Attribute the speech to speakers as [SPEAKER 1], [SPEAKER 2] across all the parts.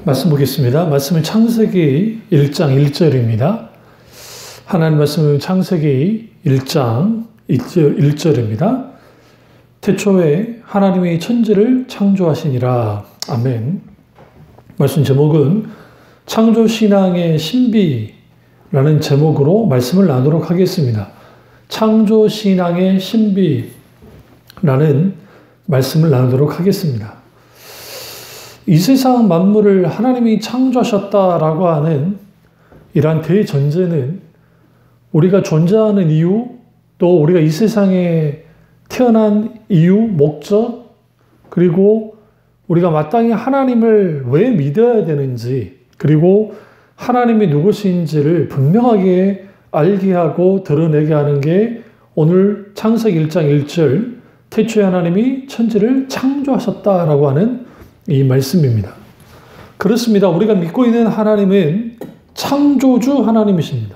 [SPEAKER 1] 말씀 보겠습니다. 말씀은 창세기 1장 1절입니다. 하나님 말씀은 창세기 1장 1절입니다. 태초에 하나님이 천지를 창조하시니라. 아멘. 말씀 제목은 창조신앙의 신비라는 제목으로 말씀을 나누도록 하겠습니다. 창조신앙의 신비라는 말씀을 나누도록 하겠습니다. 이 세상 만물을 하나님이 창조하셨다라고 하는 이러한 대전제는 우리가 존재하는 이유, 또 우리가 이 세상에 태어난 이유, 목적, 그리고 우리가 마땅히 하나님을 왜 믿어야 되는지, 그리고 하나님이 누구신지를 분명하게 알게 하고 드러내게 하는 게 오늘 창세기 1장 1절 태초에 하나님이 천지를 창조하셨다라고 하는 이 말씀입니다. 그렇습니다. 우리가 믿고 있는 하나님은 창조주 하나님이십니다.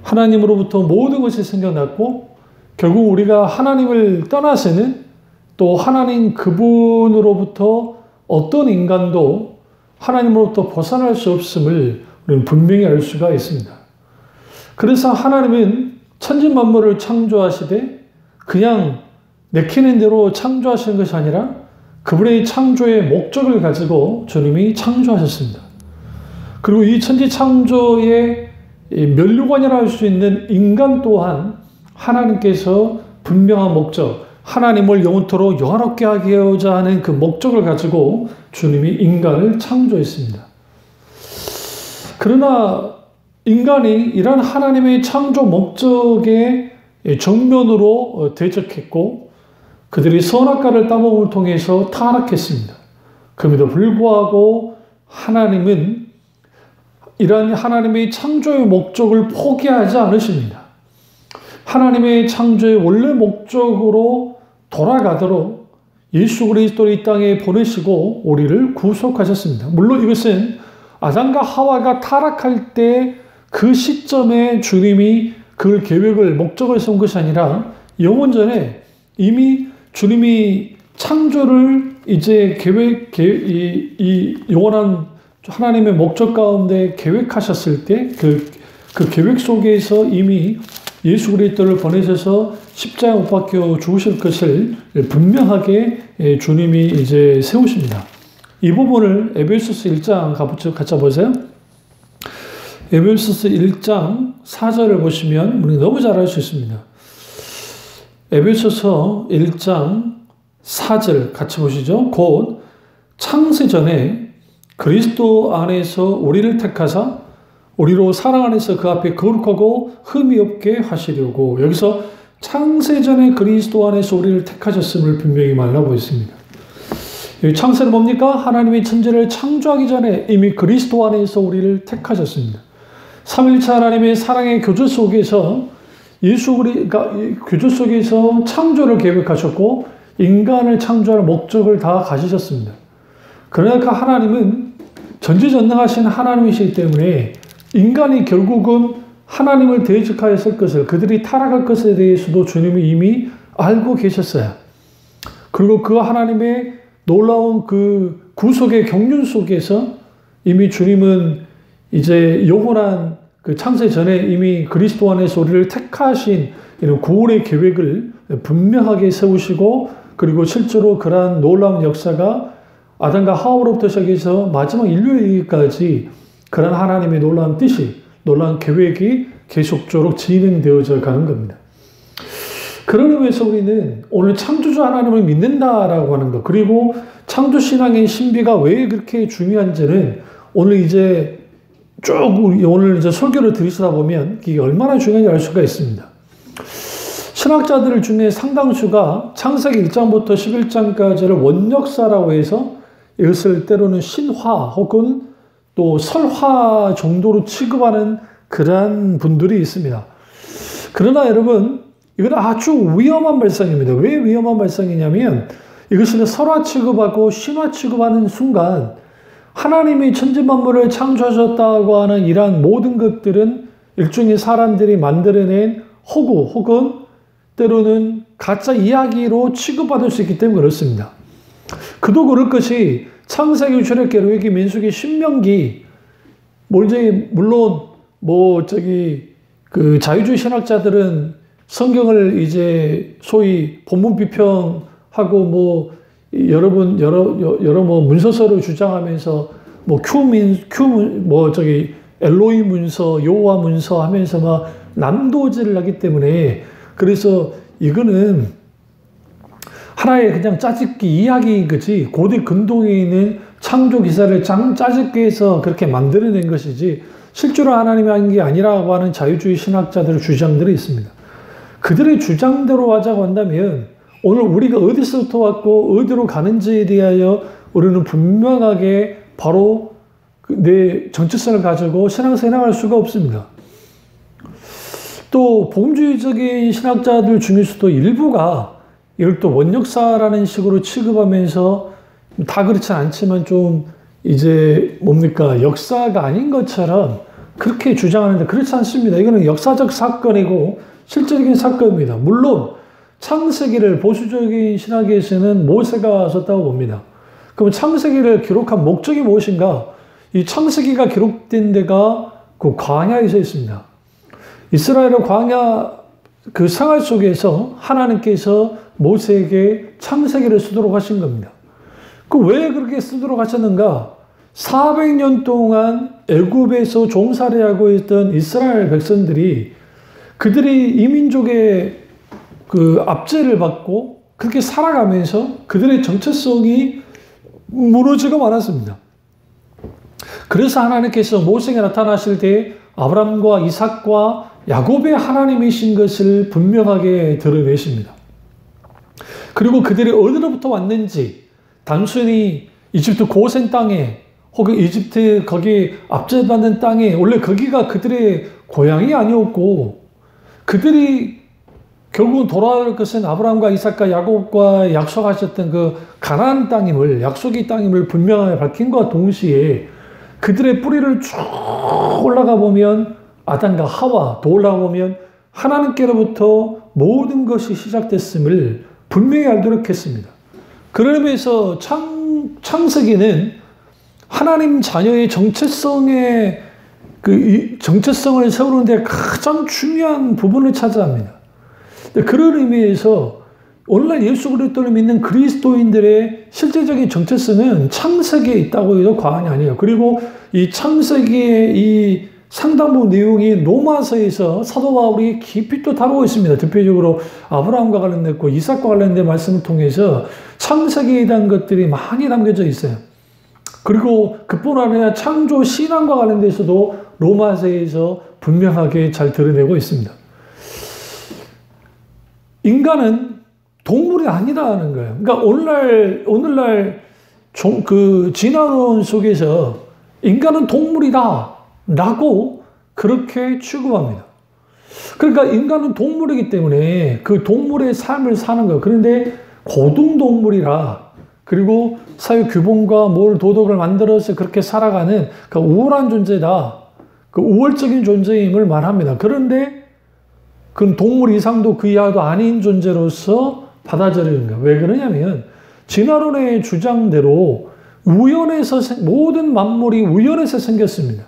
[SPEAKER 1] 하나님으로부터 모든 것이 생겨났고 결국 우리가 하나님을 떠나서는 또 하나님 그분으로부터 어떤 인간도 하나님으로부터 벗어날 수 없음을 우리는 분명히 알 수가 있습니다. 그래서 하나님은 천지만물을 창조하시되 그냥 내키는 대로 창조하시는 것이 아니라 그분의 창조의 목적을 가지고 주님이 창조하셨습니다. 그리고 이 천지 창조의 면류관이라 할 수 있는 인간 또한 하나님께서 분명한 목적, 하나님을 영원토록 영화롭게 하고자 하는 그 목적을 가지고 주님이 인간을 창조했습니다. 그러나 인간이 이런 하나님의 창조 목적에 정면으로 대적했고 그들이 선악과를 따먹음을 통해서 타락했습니다. 그럼에도 불구하고 하나님은 이러한 하나님의 창조의 목적을 포기하지 않으십니다. 하나님의 창조의 원래 목적으로 돌아가도록 예수 그리스도를 이 땅에 보내시고 우리를 구속하셨습니다. 물론 이것은 아담과 하와가 타락할 때 그 시점에 주님이 그 계획을 목적을 세운 것이 아니라 영원 전에 이미 주님이 창조를 이제 이 영원한 하나님의 목적 가운데 계획하셨을 때 그 계획 속에서 이미 예수 그리스도를 보내셔서 십자가에 못 박혀 죽으실 것을 분명하게 주님이 이제 세우십니다. 이 부분을 에베소서 1장 같이 보세요. 에베소서 1장 4절을 보시면 우리 너무 잘 알 수 있습니다. 에베소서 1장 4절 같이 보시죠. 곧 창세전에 그리스도 안에서 우리를 택하사 우리로 사랑 안에서 그 앞에 거룩하고 흠이 없게 하시려고, 여기서 창세전에 그리스도 안에서 우리를 택하셨음을 분명히 말하고 있습니다. 여기 창세는 뭡니까? 하나님이 천지를 창조하기 전에 이미 그리스도 안에서 우리를 택하셨습니다. 삼위일체 하나님의 사랑의 교조 속에서 교조 속에서 창조를 계획하셨고 인간을 창조할 목적을 다 가지셨습니다. 그러나 그 하나님은 전지전능하신 하나님이시기 때문에 인간이 결국은 하나님을 대적하였을 것을, 그들이 타락할 것에 대해서도 주님이 이미 알고 계셨어요. 그리고 그 하나님의 놀라운 그 구속의 경륜 속에서 이미 주님은 이제 영원한 그 창세 전에 이미 그리스도 안에서 우리를 택하신 이런 구원의 계획을 분명하게 세우시고, 그리고 실제로 그러한 놀라운 역사가 아담과 하와로부터 시작해서 마지막 인류에게까지 그런 하나님의 놀라운 뜻이, 놀라운 계획이 계속적으로 진행되어져 가는 겁니다. 그런 의미에서 우리는 오늘 창조주 하나님을 믿는다라고 하는 것, 그리고 창조신앙의 신비가 왜 그렇게 중요한지는 오늘 이제 쭉 오늘 이제 설교를 들으시다 보면 이게 얼마나 중요한지 알 수가 있습니다. 신학자들 중에 상당수가 창세기 1장부터 11장까지를 원역사라고 해서 이것을 때로는 신화 혹은 또 설화 정도로 취급하는 그러한 분들이 있습니다. 그러나 여러분, 이건 아주 위험한 발상입니다. 왜 위험한 발상이냐면 이것을 설화 취급하고 신화 취급하는 순간 하나님이 천지만물을 창조하셨다고 하는 이러한 모든 것들은 일종의 사람들이 만들어낸 허구 혹은 때로는 가짜 이야기로 취급받을 수 있기 때문에 그렇습니다. 그도 그럴 것이 창세기, 출애굽기, 레위기, 민수기, 신명기, 물론 그 자유주의 신학자들은 성경을 이제 소위 본문 비평하고 여러 문서서를 주장하면서 엘로이 문서, 여호와 문서 하면서 막 남도질을 하기 때문에, 그래서 이거는 하나의 그냥 짜집기 이야기인 거지, 고대 근동에 있는 창조 기사를 짜집기 해서 그렇게 만들어낸 것이지 실제로 하나님이 한 게 아니라고 하는 자유주의 신학자들의 주장들이 있습니다. 그들의 주장대로 하자고 한다면 오늘 우리가 어디서부터 왔고 어디로 가는지에 대하여 우리는 분명하게 바로 내 정체성을 가지고 신앙생활을 할 수가 없습니다. 또 복음주의적인 신학자들 중에서도 일부가 이걸 또 원역사라는 식으로 취급하면서, 다 그렇진 않지만 좀 이제 역사가 아닌 것처럼 그렇게 주장하는데 그렇지 않습니다. 이거는 역사적 사건이고 실제적인 사건입니다. 물론 창세기를 보수적인 신학에서는 모세가 썼다고 봅니다. 그럼 창세기를 기록한 목적이 무엇인가? 이 창세기가 기록된 데가 그 광야에 서 있습니다. 이스라엘의 광야 그 생활 속에서 하나님께서 모세에게 창세기를 쓰도록 하신 겁니다. 왜 그렇게 쓰도록 하셨는가? 400년 동안 애굽에서 종살이하고 있던 이스라엘 백성들이 그들이 이민족의 그 압제를 받고 그렇게 살아가면서 그들의 정체성이 무너지고 말았습니다. 그래서 하나님께서 모세에게 나타나실 때 아브라함과 이삭과 야곱의 하나님이신 것을 분명하게 드러내십니다. 그리고 그들이 어디로부터 왔는지, 단순히 이집트 고센 땅에 혹은 이집트 거기 압제받는 땅에, 원래 거기가 그들의 고향이 아니었고 그들이 결국은 돌아올 것은 아브라함과 이삭과 야곱과 약속하셨던 그 가나안 땅임을, 약속의 땅임을 분명하게 밝힌과 동시에 그들의 뿌리를 쭉 올라가 보면 아담과 하와, 더 올라가 보면 하나님께로부터 모든 것이 시작됐음을 분명히 알도록 했습니다. 그러면서 창세기는 하나님 자녀의 정체성을 세우는 데 가장 중요한 부분을 차지합니다. 그런 의미에서 오늘날 예수 그리스도를 믿는 그리스도인들의 실제적인 정체성은 창세기에 있다고 해도 과언이 아니에요. 그리고 이 창세기의 이 상당부 내용이 로마서에서 사도 바울이 깊이 또 다루고 있습니다. 대표적으로 아브라함과 관련됐고 이삭과 관련된 말씀을 통해서 창세기에 대한 것들이 많이 담겨져 있어요. 그리고 그뿐 아니라 창조 신앙과 관련돼서도 로마서에서 분명하게 잘 드러내고 있습니다. 인간은 동물이 아니라는 거예요. 그러니까 오늘날 그 진화론 속에서 인간은 동물이다 라고 그렇게 취급합니다. 그러니까 인간은 동물이기 때문에 그 동물의 삶을 사는 거예요. 그런데 고등동물이라, 그리고 사회 규범과 도덕을 만들어서 그렇게 살아가는 그 우월한 존재다, 그 우월적인 존재임을 말합니다. 그런데 그건 동물 이상도 그 이하도 아닌 존재로서 받아들이는 거예요. 왜 그러냐면 진화론의 주장대로 모든 만물이 우연에서 생겼습니다.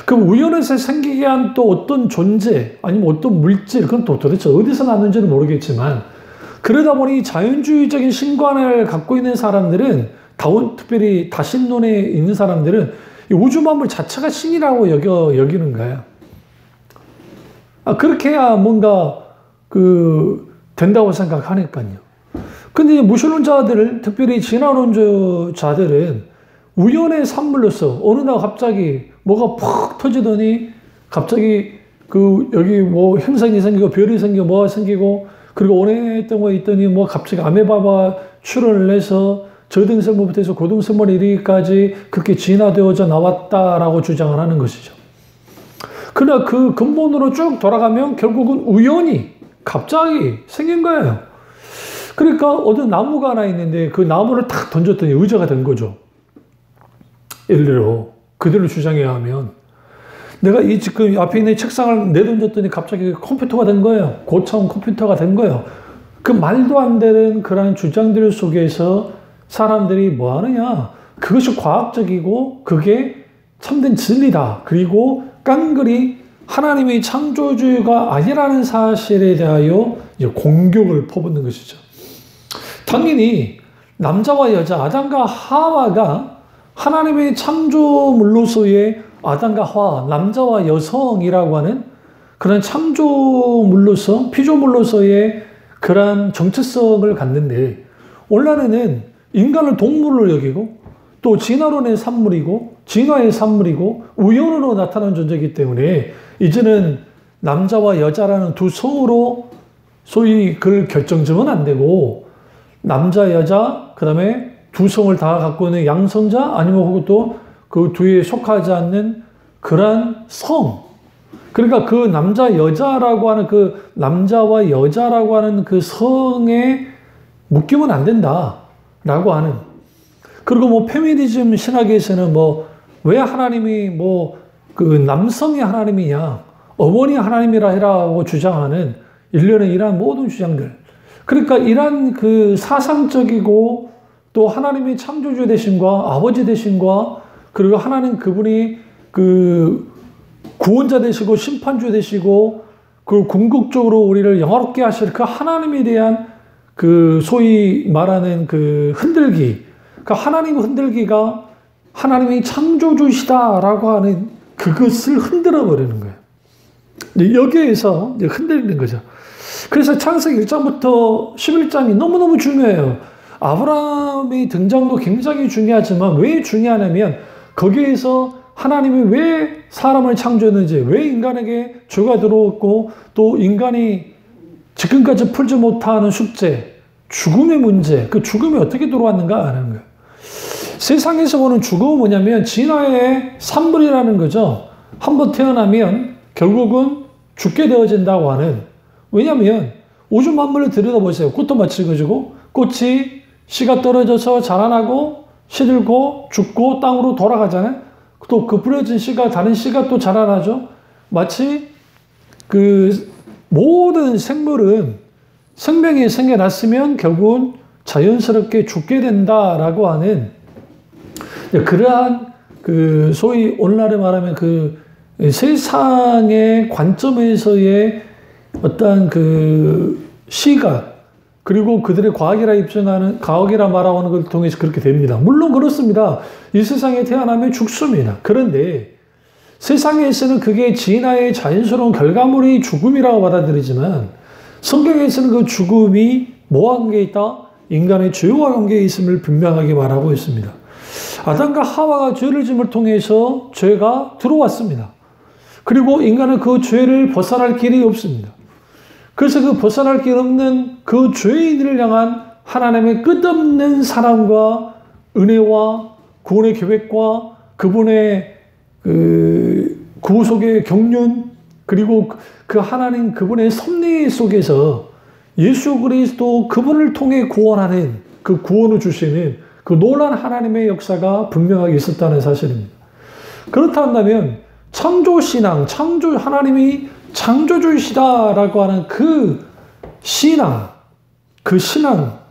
[SPEAKER 1] 그 우연에서 생기게 한 또 어떤 존재, 아니면 어떤 물질, 그건 또 도대체 어디서 났는지는 모르겠지만, 그러다 보니 자연주의적인 신관을 갖고 있는 사람들은, 특별히 다신론에 있는 사람들은 우주 만물 자체가 신이라고 여기는 거예요. 그렇게 해야 뭔가 된다고 생각하니까요. 근데 무신론자들, 특별히 진화론자들은 우연의 산물로서 어느 날 갑자기 뭐가 푹 터지더니 갑자기 여기 행성이 생기고 별이 생기고 뭐가 생기고, 그리고 오랫동안 거 있더니 갑자기 아메바가 출현을 해서 저등생물부터 해서 고등생물에 이르기까지 그렇게 진화되어져 나왔다라고 주장을 하는 것이죠. 그러나 그 근본으로 쭉 돌아가면 결국은 우연히 갑자기 생긴 거예요. 그러니까 어떤 나무가 하나 있는데 그 나무를 탁 던졌더니 의자가 된 거죠. 예를 들어 그대로 주장해야 하면, 내가 지금 앞에 있는 책상을 내던졌더니 갑자기 컴퓨터가 된 거예요. 고차원 컴퓨터가 된 거예요. 그 말도 안 되는 그런 주장들 속에서 사람들이 뭐 하느냐? 그것이 과학적이고 그게 참된 진리다. 그리고 깡그리 하나님의 창조주가 아니라는 사실에 대하여 이제 공격을 퍼붓는 것이죠. 당연히 남자와 여자, 아담과 하와가 하나님의 창조물로서의 아담과 하와, 남자와 여성이라고 하는 그런 창조물로서, 피조물로서의 그러한 정체성을 갖는데, 오늘날에는 인간을 동물로 여기고, 또 진화론의 산물이고, 진화의 산물이고, 우연으로 나타난 존재이기 때문에, 이제는 남자와 여자라는 두 성으로 소위 그걸 결정지면 안 되고, 남자, 여자, 그 다음에 두 성을 다 갖고 있는 양성자, 아니면 혹은 또 그 뒤에 속하지 않는 그러한 성. 그러니까 그 남자, 여자라고 하는 그 남자와 여자라고 하는 그 성에 묶이면 안 된다라고 하는. 그리고 뭐 페미니즘 신학에서는 뭐 왜 하나님이 뭐 그 남성이 하나님이냐, 어머니 하나님이라 해라고 주장하는 일련의 이러한 모든 주장들. 그러니까 이러한 그 사상적이고 또 하나님의 창조주 되심과 아버지 되심과 그리고 하나님 그분이 그 구원자 되시고 심판주 되시고 그 궁극적으로 우리를 영화롭게 하실 그 하나님에 대한 그 소위 말하는 그 흔들기, 그 하나님 흔들기가 하나님이 창조주시다라고 하는 그것을 흔들어 버리는 거예요. 여기에서 흔들리는 거죠. 그래서 창세기 1장부터 11장이 너무너무 중요해요. 아브라함의 등장도 굉장히 중요하지만 왜 중요하냐면 거기에서 하나님이 왜 사람을 창조했는지, 왜 인간에게 죄가 들어왔고 또 인간이 지금까지 풀지 못하는 숙제, 죽음의 문제, 그 죽음이 어떻게 들어왔는가 하는 거예요. 세상에서 보는 죽음은 뭐냐면 진화의 산물이라는 거죠. 한번 태어나면 결국은 죽게 되어진다고 하는. 왜냐하면 우주 만물을 들여다보세요. 꽃도 마찬가지고 꽃이 씨가 떨어져서 자라나고 시들고 죽고 땅으로 돌아가잖아요. 또 그 뿌려진 씨가 다른 씨가 또 자라나죠. 마치 그 모든 생물은 생명이 생겨났으면 결국은 자연스럽게 죽게 된다라고 하는 그러한 그 소위 오늘날에 말하면 그 세상의 관점에서의 어떤 그 시각 그리고 그들의 과학이라 입증하는 과학이라 말하는 걸 통해서 그렇게 됩니다. 물론 그렇습니다. 이 세상에 태어나면 죽습니다. 그런데 세상에서는 그게 진화의 자연스러운 결과물이 죽음이라고 받아들이지만 성경에서는 그 죽음이 뭐와 관계에 있다? 인간의 죄와 관계에 있음을 분명하게 말하고 있습니다. 아담과 하와가 죄를 짐을 통해서 죄가 들어왔습니다. 그리고 인간은 그 죄를 벗어날 길이 없습니다. 그래서 그 벗어날 길 없는 그 죄인을 향한 하나님의 끝없는 사랑과 은혜와 구원의 계획과 그분의 그 구속의 경륜 그리고 그 하나님 그분의 섭리 속에서 예수 그리스도 그분을 통해 구원하는 그 구원을 주시는 그 놀라운 하나님의 역사가 분명하게 있었다는 사실입니다. 그렇다 한다면 창조신앙, 하나님이 창조주시다라고 하는 그 신앙,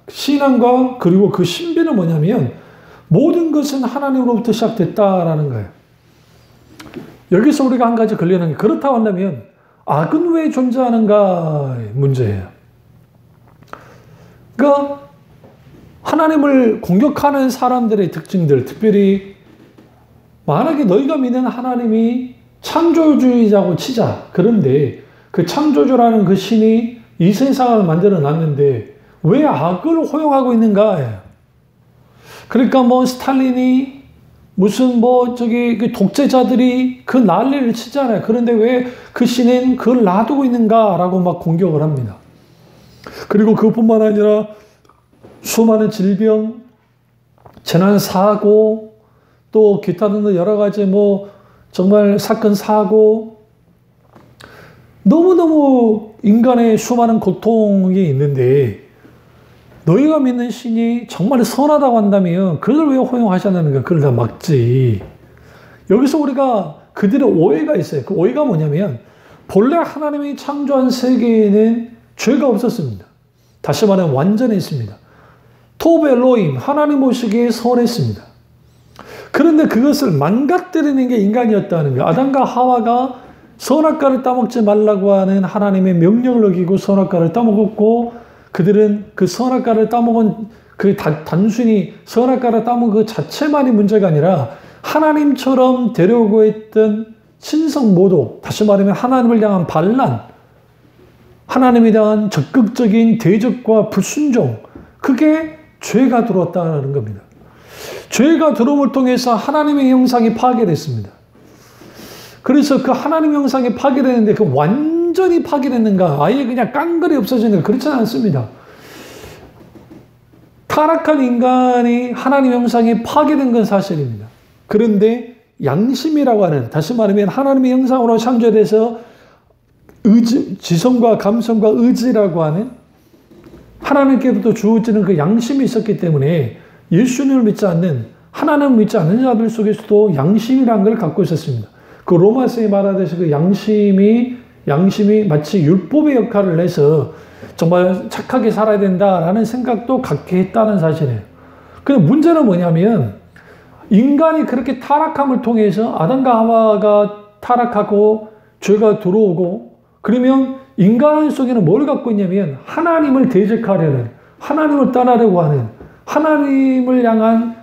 [SPEAKER 1] 신앙과 그리고 그 신비는 뭐냐면 모든 것은 하나님으로부터 시작됐다라는 거예요. 여기서 우리가 한 가지 걸리는 게 그렇다고 한다면 악은 왜 존재하는가의 문제예요. 그러니까 하나님을 공격하는 사람들의 특징들, 특별히 만약에 너희가 믿는 하나님이 창조주의자고 치자. 그런데 그 창조주라는 그 신이 이 세상을 만들어 놨는데 왜 악을 허용하고 있는가? 그러니까 뭐 스탈린이 무슨 뭐 저기 그 독재자들이 그 난리를 치잖아요. 그런데 왜 그 신은 그걸 놔두고 있는가라고 막 공격을 합니다. 그리고 그뿐만 아니라 수많은 질병, 재난 사고, 또 기타 등등 여러 가지 뭐 정말 사건 사고 너무너무 인간의 수많은 고통이 있는데 너희가 믿는 신이 정말 선하다고 한다면 그걸 왜 허용하셨는가? 그걸 다 막지. 여기서 우리가 그들의 오해가 있어요. 그 오해가 뭐냐면 본래 하나님이 창조한 세계에는 죄가 없었습니다. 다시 말하면 완전했습니다. 토브 엘로힘, 하나님 보시기에 선했습니다. 그런데 그것을 망가뜨리는 게 인간이었다는 거예요. 아담과 하와가 선악과를 따먹지 말라고 하는 하나님의 명령을 어기고 선악과를 따먹었고, 그들은 그 선악과를 따먹은 단순히 선악과를 따먹은 그 자체만이 문제가 아니라 하나님처럼 되려고 했던 신성 모독, 다시 말하면 하나님을 향한 반란, 하나님에 대한 적극적인 대적과 불순종, 그게 죄가 들어왔다는 겁니다. 죄가 들어옴을 통해서 하나님의 형상이 파괴됐습니다. 그래서 그 하나님의 형상이 파괴되는데 그 완전히 파괴됐는가? 아예 그냥 깡그리 없어지는가? 그렇지는 않습니다. 타락한 인간이 하나님의 형상이 파괴된 건 사실입니다. 그런데 양심이라고 하는, 다시 말하면 하나님의 형상으로 창조돼서 지성과 감성과 의지라고 하는 하나님께부터 주어지는 그 양심이 있었기 때문에 예수님을 믿지 않는, 하나님을 믿지 않는 자들 속에서도 양심이라는 걸 갖고 있었습니다. 그 로마서에 말하듯이 그 양심이 마치 율법의 역할을 해서 정말 착하게 살아야 된다라는 생각도 갖게 했다는 사실이에요. 근데 문제는 뭐냐면 인간이 그렇게 타락함을 통해서 아담과 하와가 타락하고 죄가 들어오고, 그러면 인간 속에는 뭘 갖고 있냐면 하나님을 대적하려는, 하나님을 따르려고 하는, 하나님을 향한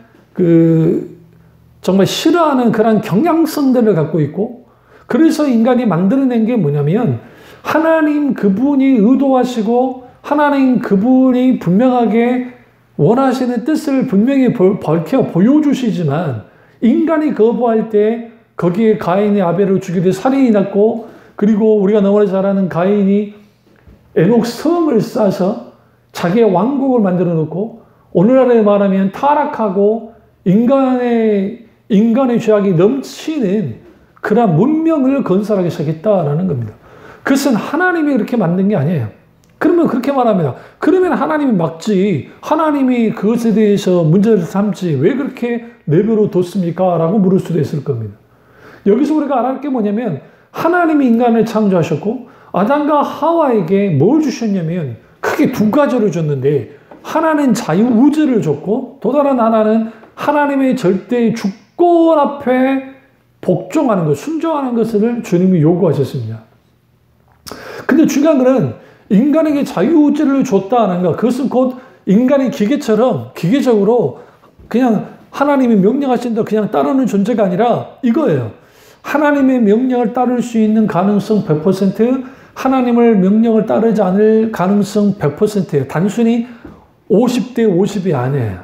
[SPEAKER 1] 정말 싫어하는 그런 경향성들을 갖고 있고, 그래서 인간이 만들어낸 게 뭐냐면 하나님 그분이 의도하시고 하나님 그분이 분명하게 원하시는 뜻을 분명히 밝혀 보여주시지만 인간이 거부할 때 거기에 가인이 아벨을 죽이듯 살인이 났고, 그리고 우리가 너무나 잘 아는 가인이 에녹 성을 쌓아서 자기의 왕국을 만들어 놓고, 오늘날에 말하면 타락하고 인간의 죄악이 넘치는 그런 문명을 건설하기 시작했다라는 겁니다. 그것은 하나님이 그렇게 만든 게 아니에요. 그러면 그렇게 말합니다. 그러면 하나님이 막지, 하나님이 그것에 대해서 문제를 삼지 왜 그렇게 내버려 뒀습니까? 라고 물을 수도 있을 겁니다. 여기서 우리가 알아야 할 게 뭐냐면 하나님이 인간을 창조하셨고 아담과 하와에게 뭘 주셨냐면 크게 두 가지를 줬는데, 하나는 자유의지를 줬고 또 다른 하나는 하나님의 절대 주권 앞에 복종하는 것, 순종하는 것을 주님이 요구하셨습니다. 근데 중요한 것은 인간에게 자유의지를 줬다는 것, 그것은 곧 인간이 기계적으로 그냥 하나님이 명령하신 대로 그냥 따르는 존재가 아니라 이거예요. 하나님의 명령을 따를 수 있는 가능성 100%, 하나님을 명령을 따르지 않을 가능성 100%예요. 단순히 50대 50이 아니에요.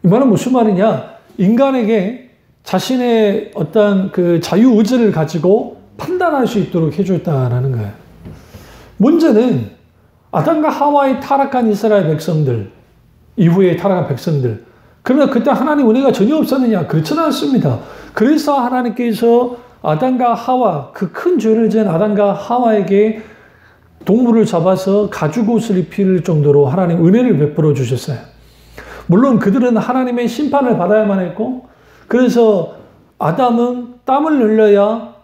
[SPEAKER 1] 이 말은 무슨 말이냐? 인간에게 자신의 어떤 그 자유의지를 가지고 판단할 수 있도록 해줬다라는 거예요. 문제는 아담과 하와의 타락한 이스라엘 백성들, 이후에 타락한 백성들. 그러나 그때 하나님 은혜가 전혀 없었느냐? 그렇지는 않습니다. 그래서 하나님께서 아담과 하와, 그 큰 죄를 지은 아담과 하와에게 동물을 잡아서 가죽옷을 입힐 정도로 하나님 은혜를 베풀어 주셨어요. 물론 그들은 하나님의 심판을 받아야만 했고, 그래서 아담은 땀을 흘려야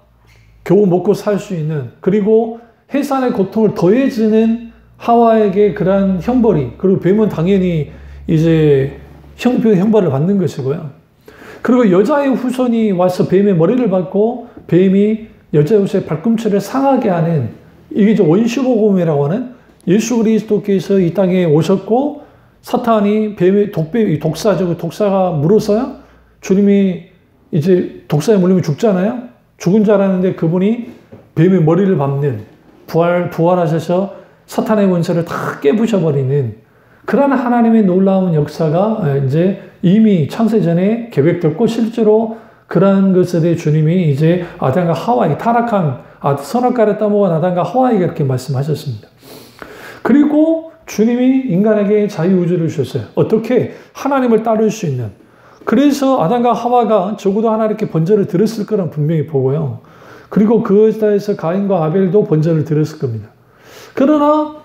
[SPEAKER 1] 겨우 먹고 살 수 있는, 그리고 해산의 고통을 더해지는 하와에게 그러한 형벌이, 그리고 뱀은 당연히 이제 형벌을 받는 것이고요. 그리고 여자의 후손이 와서 뱀의 머리를 받고 뱀이 여자의 후손의 발꿈치를 상하게 하는, 이게 이제 원시복음이라고 하는, 예수 그리스도께서 이 땅에 오셨고 사탄이 뱀의 독사가 물어서요. 주님이 이제 독사에 물리면 죽잖아요. 죽은 줄 알았는데 그분이 뱀의 머리를 밟는, 부활하셔서 사탄의 원수를 다 깨부셔버리는 그런 하나님의 놀라운 역사가 이제 이미 창세전에 계획됐고, 실제로 그러한 것에 주님이 이제 아담과 하와에게 타락한, 선악과를 따먹은 아담과 하와에게 이렇게 말씀하셨습니다. 그리고 주님이 인간에게 자유의지를 주셨어요. 어떻게? 하나님을 따를 수 있는. 그래서 아담과 하와가 적어도 하나님께 번제를 드렸을 거란 분명히 보고요. 그리고 그것에서 가인과 아벨도 번제를 드렸을 겁니다. 그러나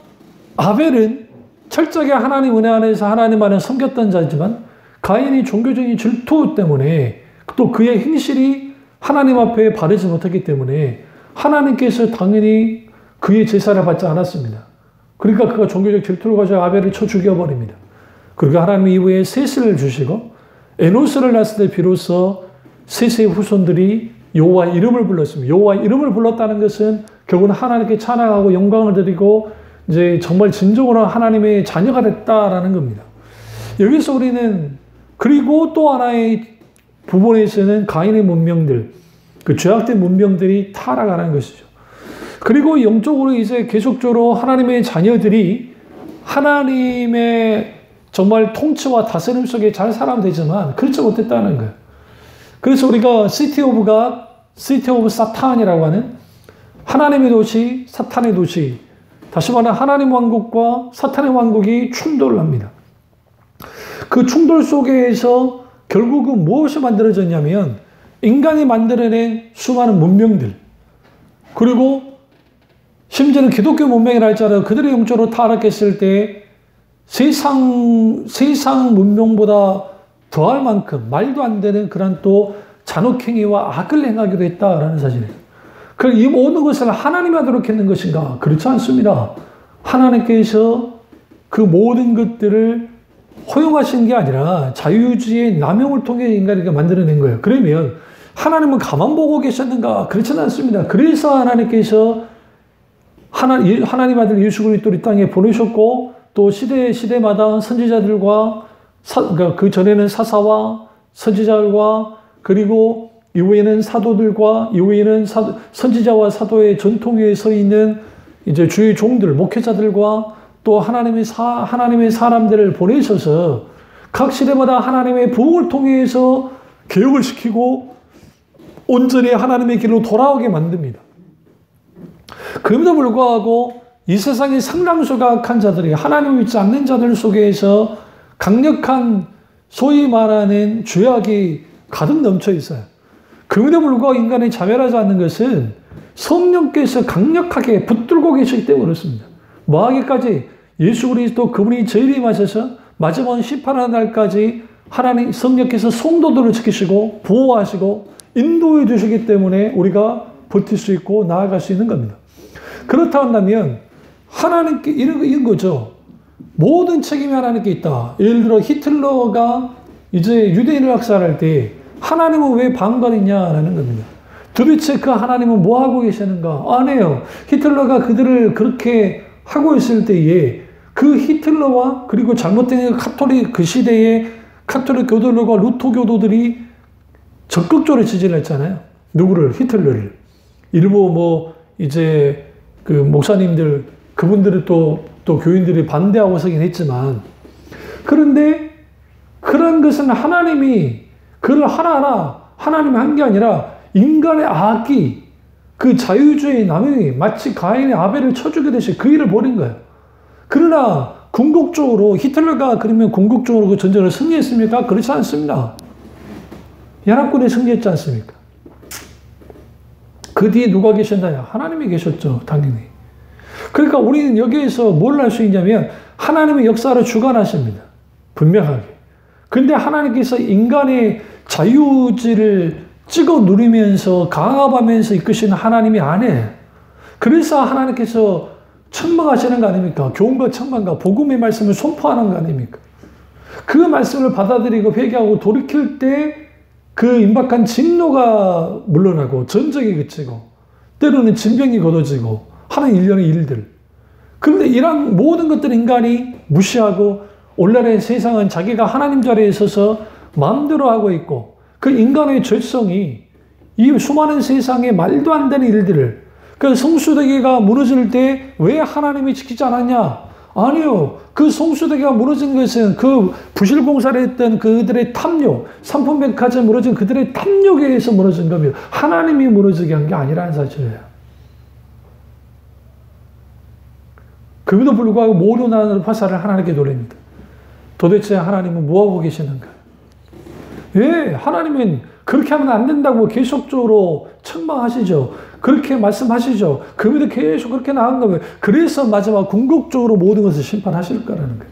[SPEAKER 1] 아벨은 철저하게 하나님 은혜 안에서 하나님 안에 섬겼던 자지만 가인이 종교적인 질투 때문에 또 그의 행실이 하나님 앞에 바르지 못했기 때문에 하나님께서 당연히 그의 제사를 받지 않았습니다. 그러니까 그가 종교적 질투를 가지고 아벨을 쳐 죽여버립니다. 그리고 하나님 이후에 셋을 주시고 에노스를 낳았을 때 비로소 셋의 후손들이 여호와 이름을 불렀습니다. 여호와 이름을 불렀다는 것은 결국은 하나님께 찬양하고 영광을 드리고 이제 정말 진정으로 하나님의 자녀가 됐다라는 겁니다. 여기서 우리는 그리고 또 하나의 부분에서는 가인의 문명들, 그 죄악된 문명들이 타락하는 것이죠. 그리고 영적으로 이제 계속적으로 하나님의 자녀들이 하나님의 정말 통치와 다스림 속에 잘 살아면 되지만 그렇지 못했다는 거예요. 그래서 우리가 시티 오브 갓, 시티 오브 사탄이라고 하는 하나님의 도시, 사탄의 도시, 다시 말하면 하나님 왕국과 사탄의 왕국이 충돌을 합니다. 그 충돌 속에서 결국은 무엇이 만들어졌냐면 인간이 만들어낸 수많은 문명들, 그리고 심지어는 기독교 문명이라 할지라도 그들의 영적으로 타락했을 때 세상 문명보다 더할 만큼 말도 안 되는 그런 또 잔혹행위와 악을 행하기도 했다라는 사실이에요. 그럼 이 모든 것을 하나님이 하도록 했는 것인가? 그렇지 않습니다. 하나님께서 그 모든 것들을 허용하신 게 아니라 자유주의의 남용을 통해 인간에게 만들어낸 거예요. 그러면 하나님은 가만 보고 계셨는가? 그렇지는 않습니다. 그래서 하나님께서 하나님 아들 예수 그리스도를 이 땅에 보내셨고 또 시대마다 선지자들과 그러니까 그 전에는 사사와 선지자들과 그리고 이후에는 사도들과 이후에는 선지자와 사도의 전통 위에 서 있는 이제 주의 종들, 목회자들과 또 하나님의 사람들을 보내셔서 각 시대마다 하나님의 부흥을 통해서 개혁을 시키고 온전히 하나님의 길로 돌아오게 만듭니다. 그럼에도 불구하고 이 세상의 상당수가 악한 자들이 하나님을 믿지 않는 자들 속에서 강력한 소위 말하는 죄악이 가득 넘쳐 있어요. 그럼에도 불구하고 인간이 자멸하지 않는 것은 성령께서 강력하게 붙들고 계시기 때문에 그렇습니다. 뭐하기까지 예수 그리스도 그분이 저희를 임하셔서 마지막 심판하는 날까지 하나님 성령께서 성도들을 지키시고 보호하시고 인도해 주시기 때문에 우리가 버틸 수 있고 나아갈 수 있는 겁니다. 그렇다 한다면 하나님께 이런 거죠. 모든 책임이 하나님께 있다. 예를 들어 히틀러가 이제 유대인을 학살할 때 하나님은 왜 방관했냐라는 겁니다. 도대체 그 하나님은 뭐 하고 계시는가? 아니에요. 히틀러가 그들을 그렇게 하고 있을 때에 그 히틀러와 그리고 잘못된 카톨릭 그 시대의 카톨릭 교도들과 루터 교도들이 적극적으로 지지를 했잖아요. 누구를? 히틀러를. 일부 뭐 이제 그 목사님들 그분들을 또 교인들이 반대하고 서긴 했지만 그런데 그런 것은 하나님이 그걸 하나하나 하나님이 한 게 아니라 인간의 악이 그 자유주의 남용이 마치 가인의 아벨을 쳐주게 되시 그 일을 벌인 거예요. 그러나 궁극적으로 히틀러가 그러면 궁극적으로 그 전쟁을 승리했습니까? 그렇지 않습니다. 연합군이 승리했지 않습니까? 그 뒤에 누가 계셨나요? 하나님이 계셨죠, 당연히. 그러니까 우리는 여기에서 뭘 할 수 있냐면 하나님의 역사를 주관하십니다. 분명하게. 근데 하나님께서 인간의 자유지를 찍어 누리면서 강압하면서 이끄시는 하나님이 아니에요. 그래서 하나님께서 천망하시는 거 아닙니까? 교훈과 천망과 복음의 말씀을 선포하는 거 아닙니까? 그 말씀을 받아들이고 회개하고 돌이킬 때 그 임박한 진노가 물러나고 전쟁이 그치고 때로는 진병이 걷어지고 하는 일련의 일들. 그런데 이런 모든 것들 인간이 무시하고 오늘날의 세상은 자기가 하나님 자리에 서서 마음대로 하고 있고 그 인간의 죄성이 이 수많은 세상의 말도 안 되는 일들을 그 성수대계가 무너질 때 왜 하나님이 지키지 않았냐? 아니요. 그 성수대계가 무너진 것은 그 부실공사를 했던 그들의 탐욕, 삼품백화점 무너진 그들의 탐욕에 의해서 무너진 겁니다. 하나님이 무너지게 한 게 아니라는 사실이에요. 그럼에도 불구하고 모든 나라는 화살을 하나님께 돌립니다. 도대체 하나님은 뭐하고 계시는가? 예, 하나님은 그렇게 하면 안 된다고 계속적으로 책망하시죠. 그렇게 말씀하시죠. 그분도 계속 그렇게 나간 거예요. 그래서 마지막 궁극적으로 모든 것을 심판하실 거라는 거예요.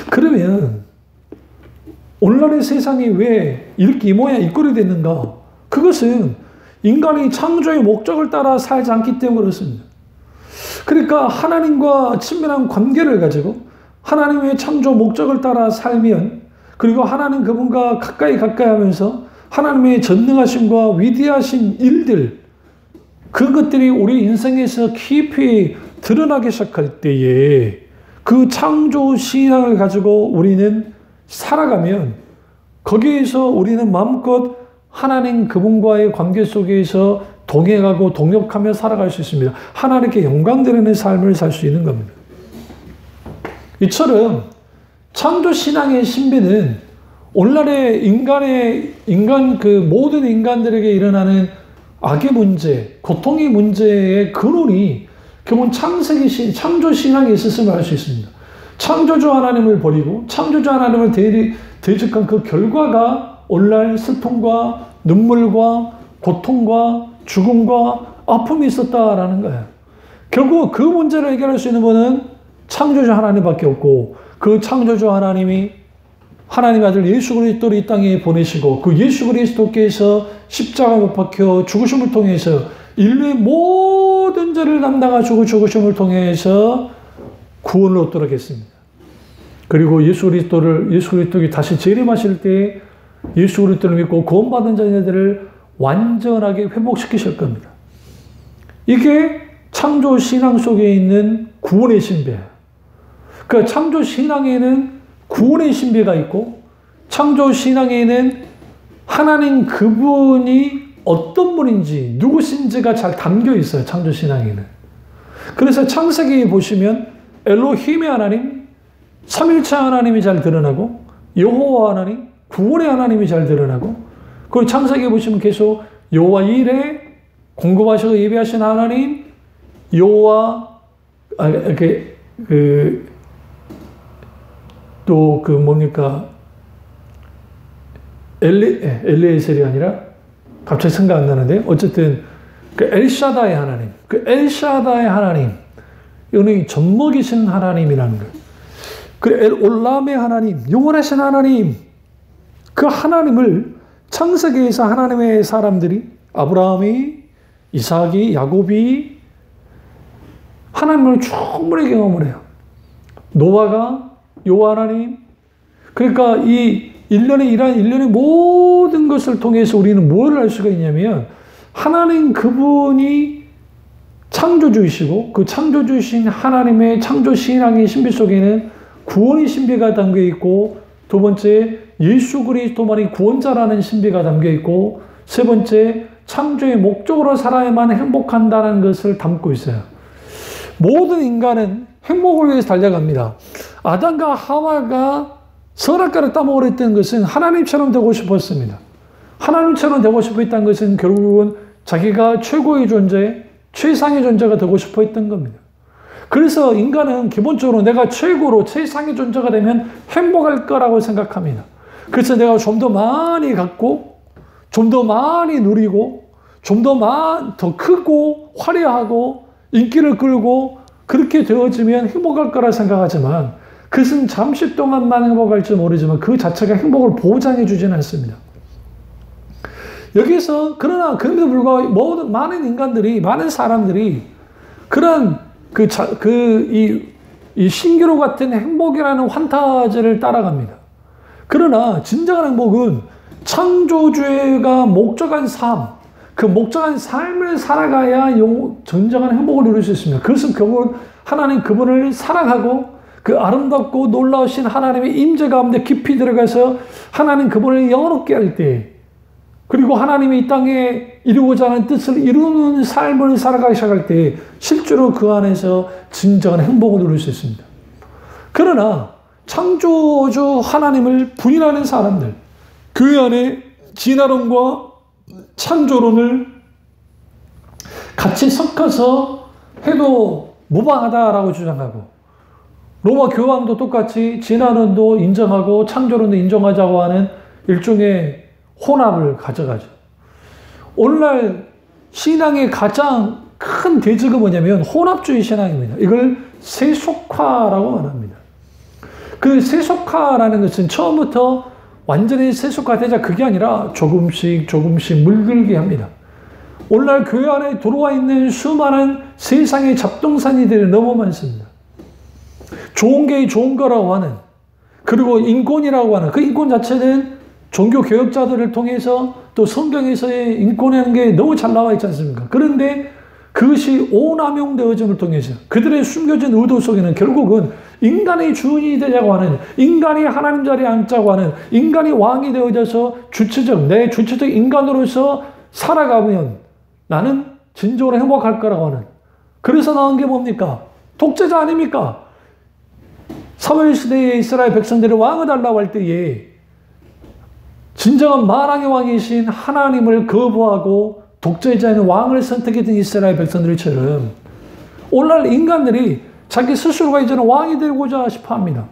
[SPEAKER 1] 그러면 오늘날의 세상이 왜 이렇게 이 모양 이 꼴이 됐는가? 그것은 인간이 창조의 목적을 따라 살지 않기 때문에 그렇습니다. 그러니까 하나님과 친밀한 관계를 가지고 하나님의 창조 목적을 따라 살면, 그리고 하나님 그분과 가까이 하면서 하나님의 전능하심과 위대하신 일들, 그것들이 우리 인생에서 깊이 드러나기 시작할 때에 그 창조 신앙을 가지고 우리는 살아가면 거기에서 우리는 마음껏 하나님 그분과의 관계 속에서 동행하고 동역하며 살아갈 수 있습니다. 하나님께 영광 드리는 삶을 살 수 있는 겁니다. 이처럼 창조 신앙의 신비는 오늘날의 인간 그 모든 인간들에게 일어나는 악의 문제, 고통의 문제의 근원이 결국은 창조 신앙에 있었음을 알 수 있습니다. 창조주 하나님을 버리고 창조주 하나님을 대적한 그 결과가 오늘날 슬픔과 눈물과 고통과 죽음과 아픔이 있었다라는 거예요. 결국 그 문제를 해결할 수 있는 분은 창조주 하나님밖에 없고, 그 창조주 하나님이 하나님의 아들 예수 그리스도를 이 땅에 보내시고 그 예수 그리스도께서 십자가 못 박혀 죽으심을 통해서 인류의 모든 죄를 담당하시고 죽으심을 통해서 구원을 얻도록 했습니다. 그리고 예수 그리스도가 다시 재림하실 때 예수 그리스도를 믿고 구원받은 자녀들을 완전하게 회복시키실 겁니다. 이게 창조 신앙 속에 있는 구원의 신비예요. 그 창조 신앙에는 구원의 신비가 있고, 창조 신앙에는 하나님 그분이 어떤 분인지 누구신지가 잘 담겨 있어요. 창조 신앙에는. 그래서 창세기에 보시면 엘로힘의 하나님, 삼일체 하나님이 잘 드러나고, 여호와 하나님, 구원의 하나님이 잘 드러나고, 그리고 창세기에 보시면 계속 여호와 이레, 공급하시고 예배하신 하나님, 여호와 또 그 뭡니까, 엘리에셀이 아니라 갑자기 생각 안 나는데, 어쨌든 그 엘샤다의 하나님, 그 엘샤다의 하나님, 이분이 젖먹이신 하나님이라는 거예요. 그 엘올람의 하나님, 영원하신 하나님, 그 하나님을 창세기에서 하나님의 사람들이, 아브라함이, 이삭이, 야곱이 하나님을 충분히 경험을 해요. 노아가 여호와 하나님. 그러니까 이 일련의 모든 것을 통해서 우리는 무엇을 알 수가 있냐면, 하나님 그분이 창조주이시고 그 창조주이신 하나님의 창조 신앙의 신비 속에는 구원의 신비가 담겨 있고, 두 번째 예수 그리스도만이 구원자라는 신비가 담겨 있고, 세 번째 창조의 목적으로 살아야만 행복한다는 것을 담고 있어요. 모든 인간은 행복을 위해서 달려갑니다. 아담과 하와가 선악과를 따먹으랬던 것은 하나님처럼 되고 싶었습니다. 하나님처럼 되고 싶어 했던 것은 결국은 자기가 최고의 존재, 최상의 존재가 되고 싶어 했던 겁니다. 그래서 인간은 기본적으로 내가 최고로 최상의 존재가 되면 행복할 거라고 생각합니다. 그래서 내가 좀 더 많이 갖고, 좀 더 많이 누리고, 좀 더 크고 화려하고 인기를 끌고 그렇게 되어지면 행복할 거라 생각하지만, 그것은 잠시 동안만 행복할지 모르지만 그 자체가 행복을 보장해 주지는 않습니다. 여기서 그러나 그럼에도 불구하고 많은 인간들이, 많은 사람들이 그런 이 신기루 같은 행복이라는 환타지를 따라갑니다. 그러나 진정한 행복은 창조주가 목적한 삶, 그 목적한 삶을 살아가야 진정한 행복을 누릴 수 있습니다. 그것은 결국은 하나님 그분을 사랑하고 그 아름답고 놀라우신 하나님의 임재 가운데 깊이 들어가서 하나님 그분을 영원롭게 할 때, 그리고 하나님이 이 땅에 이루고자 하는 뜻을 이루는 삶을 살아가기 시작할 때 실제로 그 안에서 진정한 행복을 누릴 수 있습니다. 그러나 창조주 하나님을 부인하는 사람들, 교회 안에 진화론과 창조론을 같이 섞어서 해도 무방하다라고 주장하고, 로마 교황도 똑같이 진화론도 인정하고 창조론도 인정하자고 하는 일종의 혼합을 가져가죠. 오늘날 신앙의 가장 큰 대적은 뭐냐면 혼합주의 신앙입니다. 이걸 세속화라고 말합니다. 그 세속화라는 것은 처음부터 완전히 세속화되자 그게 아니라 조금씩 물들게 합니다. 오늘날 교회 안에 들어와 있는 수많은 세상의 잡동사니들이 너무 많습니다. 좋은 게 좋은 거라고 하는, 그리고 인권이라고 하는, 그 인권 자체는 종교 교역자들을 통해서 또 성경에서의 인권이라는 게 너무 잘 나와 있지 않습니까? 그런데 그것이 오남용되어짐을 통해서 그들의 숨겨진 의도 속에는 결국은 인간의 주인이 되자고 하는, 인간이 하나님 자리에 앉자고 하는, 인간이 왕이 되어져서 내 주체적 인간으로서 살아가면 나는 진정으로 행복할 거라고 하는, 그래서 나온 게 뭡니까? 독재자 아닙니까? 사무엘시대의 이스라엘 백성들이 왕을 달라고 할 때에 진정한 만왕의 왕이신 하나님을 거부하고 독재자인 왕을 선택했던 이스라엘 백성들처럼 오늘날 인간들이 자기 스스로가 이제는 왕이 되고자 싶어 합니다.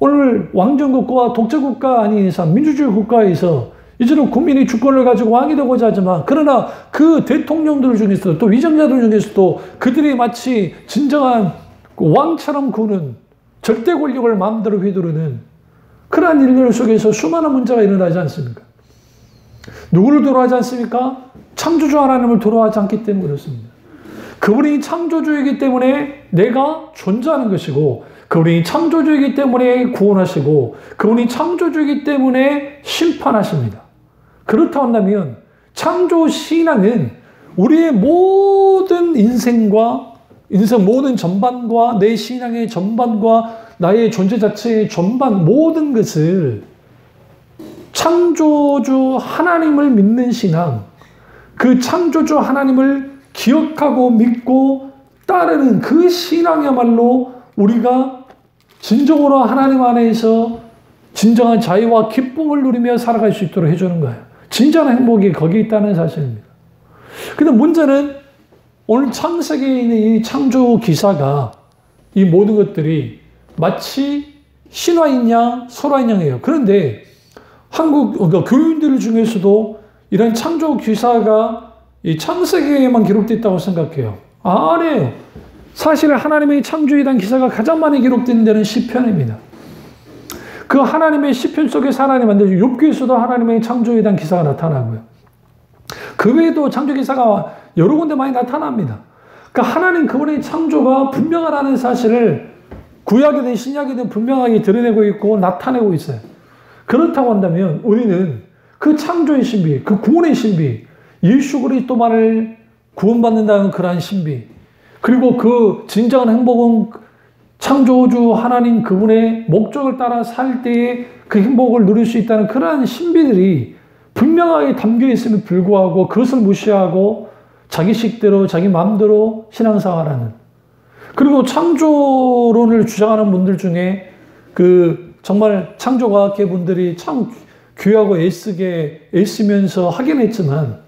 [SPEAKER 1] 오늘 왕정국가와 독재국가 아닌 이상 민주주의 국가에서 이제는 국민이 주권을 가지고 왕이 되고자 하지만, 그러나 그 대통령들 중에서도 또 위정자들 중에서도 그들이 마치 진정한 왕처럼 구는, 절대 권력을 마음대로 휘두르는 그러한 일들 속에서 수많은 문제가 일어나지 않습니까? 누구를 두려워하지 않습니까? 창조주 하나님을 두려워하지 않기 때문에 그렇습니다. 그분이 창조주이기 때문에 내가 존재하는 것이고, 그분이 창조주이기 때문에 구원하시고, 그분이 창조주이기 때문에 심판하십니다. 그렇다고 한다면 창조 신앙은 우리의 모든 인생 모든 전반과 내 신앙의 전반과 나의 존재 자체의 전반 모든 것을 창조주 하나님을 믿는 신앙, 그 창조주 하나님을 기억하고 믿고 따르는 그 신앙이야말로 우리가 진정으로 하나님 안에서 진정한 자유와 기쁨을 누리며 살아갈 수 있도록 해주는 거예요. 진정한 행복이 거기에 있다는 사실입니다. 근데 문제는 오늘 창세기에 있는 이 창조 기사가 이 모든 것들이 마치 신화인 양, 설화인 양이에요. 그런데 한국 교인들 중에서도 이런 창조 기사가 이 창세기에만 기록됐다고 생각해요. 아니에요. 사실 하나님의 창조에 대한 기사가 가장 많이 기록된 데는 시편입니다. 그 하나님의 시편 속에서 하나님 만드신 욥기에서도 하나님의 창조에 대한 기사가 나타나고요. 그 외에도 창조 기사가 여러 군데 많이 나타납니다. 그러니까 하나님 그분의 창조가 분명하다는 사실을 구약이든 신약이든 분명하게 드러내고 있고 나타내고 있어요. 그렇다고 한다면 우리는 그 창조의 신비, 그 구원의 신비, 예수 그리스도만을 구원받는다는 그러한 신비, 그리고 그 진정한 행복은 창조주 하나님 그분의 목적을 따라 살 때에 그 행복을 누릴 수 있다는 그러한 신비들이 분명하게 담겨 있음에 불구하고 그것을 무시하고 자기 식대로 자기 마음대로 신앙생활하는, 그리고 창조론을 주장하는 분들 중에 그 정말 창조과학계 분들이 참 귀하고 애쓰면서 하긴 했지만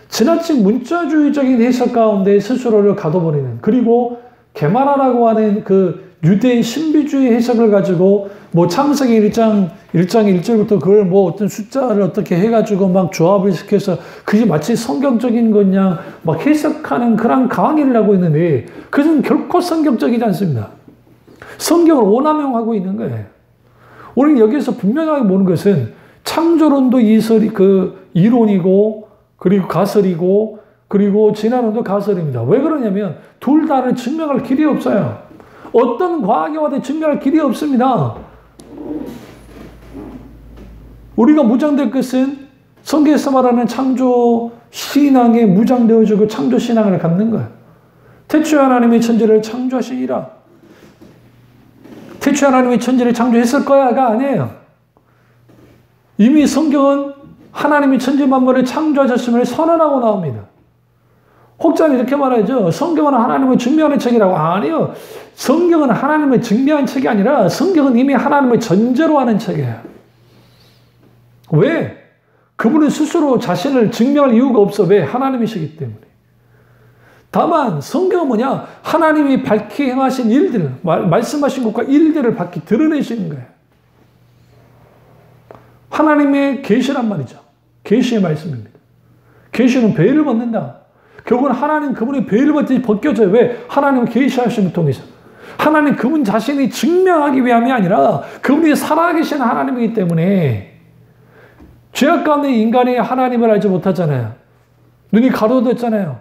[SPEAKER 1] 지나친 문자주의적인 해석 가운데 스스로를 가둬버리는, 그리고 게마라라고 하는 그 유대의 신비주의 해석을 가지고 뭐 창세기 1장 1절부터 그걸 뭐 어떤 숫자를 어떻게 해가지고 막 조합을 시켜서 그게 마치 성경적인 거냐 막 해석하는 그런 강의를 하고 있는데 그것은 결코 성경적이지 않습니다. 성경을 오남용하고 있는 거예요. 우리는 여기서 분명하게 보는 것은 창조론도 이론이고 그리고 가설이고 그리고 진화론도 가설입니다. 왜 그러냐면 둘 다를 증명할 길이 없어요. 어떤 과학이 와도 증명할 길이 없습니다. 우리가 무장될 것은 성경에서 말하는 창조 신앙에 무장되어지고 창조 신앙을 갖는 거예요. 태초에 하나님의 천지를 창조하시니라. 태초에 하나님의 천지를 창조했을 거야가 아니에요. 이미 성경은 하나님이 천지 만물을 창조하셨음을 선언하고 나옵니다. 혹자는 이렇게 말하죠. 성경은 하나님을 증명하는 책이라고. 아니요. 성경은 하나님을 증명한 책이 아니라 성경은 이미 하나님을 전제로 하는 책이에요. 왜? 그분은 스스로 자신을 증명할 이유가 없어. 왜? 하나님이시기 때문에. 다만 성경은 뭐냐? 하나님이 밝히 행하신 일들, 말씀하신 것과 일들을 밝히 드러내시는 거예요. 하나님의 계시란 말이죠. 계시의 말씀입니다. 계시는 베일을 벗는다. 결국은 하나님 그분의 베일을 벗겨져요. 왜? 하나님의 계시하심을 통해서. 하나님 그분 자신이 증명하기 위함이 아니라 그분이 살아계신 하나님이기 때문에 죄악 가운데 인간이 하나님을 알지 못하잖아요. 눈이 가로됐잖아요.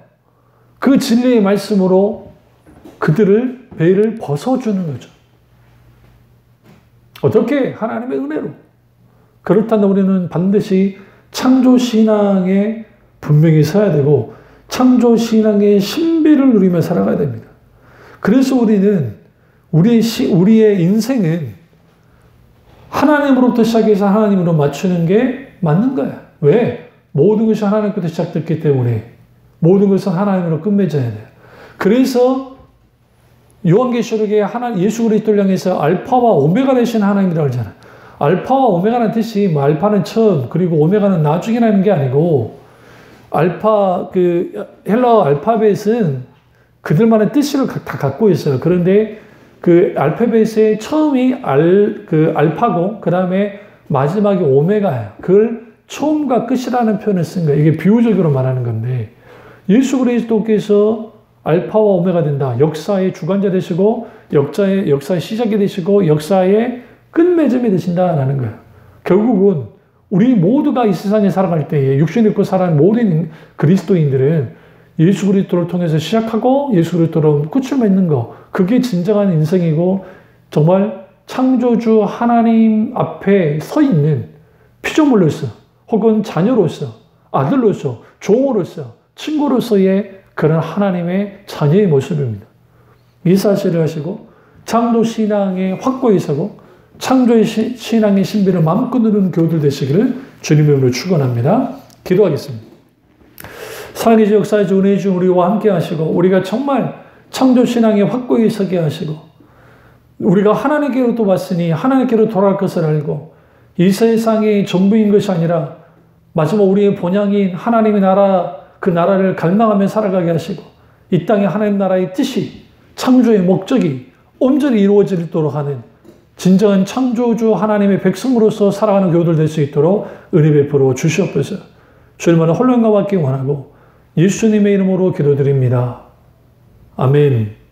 [SPEAKER 1] 그 진리의 말씀으로 그들을 베일을 벗어주는 거죠. 어떻게? 하나님의 은혜로. 그렇다면 우리는 반드시 창조신앙에 분명히 서야 되고 창조신앙의 신비를 누리며 살아가야 됩니다. 그래서 우리는 우리의 인생은 하나님으로부터 시작해서 하나님으로 맞추는 게 맞는 거야. 왜? 모든 것이 하나님부터 시작됐기 때문에 모든 것은 하나님으로 끝맺어야 돼요. 그래서 요한계시록에 예수 그리스도를 향해서 알파와 오메가 되신 하나님이라고 하잖아요. 알파와 오메가라는 뜻이 뭐 알파는 처음 그리고 오메가는 나중이라는 게 아니고 헬라어 알파벳은 그들만의 뜻을 다 갖고 있어요. 그런데 그 알파벳의 처음이 알파고 그 다음에 마지막이 오메가예요. 그걸 처음과 끝이라는 표현을 쓴 거예요. 이게 비유적으로 말하는 건데 예수 그리스도께서 알파와 오메가 된다. 역사의 주관자 되시고 역사의 시작이 되시고 역사의 끝맺음이 되신다라는 거예요. 결국은 우리 모두가 이 세상에 살아갈 때에 육신을 입고 살아가는 모든 그리스도인들은 예수 그리스도를 통해서 시작하고 예수 그리스도로 끝을 맺는 거 그게 진정한 인생이고 정말 창조주 하나님 앞에 서 있는 피조물로서 혹은 자녀로서 아들로서 종으로서 친구로서의 그런 하나님의 자녀의 모습입니다. 이 사실을 하시고 창조신앙의 확고히 서고 창조의 신앙의 신비를 마음껏 누리는 교우들 되시기를 주님의 이름으로 축원합니다. 기도하겠습니다. 사랑의 주 역사의 주 은혜의 주 우리와 함께 하시고 우리가 정말 창조신앙에 확고히 서게 하시고 우리가 하나님께로부터 왔으니 하나님께로 돌아갈 것을 알고 이 세상의 전부인 것이 아니라 마지막 우리의 본향인 하나님의 나라 그 나라를 갈망하며 살아가게 하시고 이 땅에 하나님 나라의 뜻이 창조의 목적이 온전히 이루어지도록 하는 진정한 창조주 하나님의 백성으로서 살아가는 교우들 될 수 있도록 은혜 베풀어 주시옵소서. 주님만을 홀로 영광받기 원하고 예수님의 이름으로 기도드립니다. 아멘.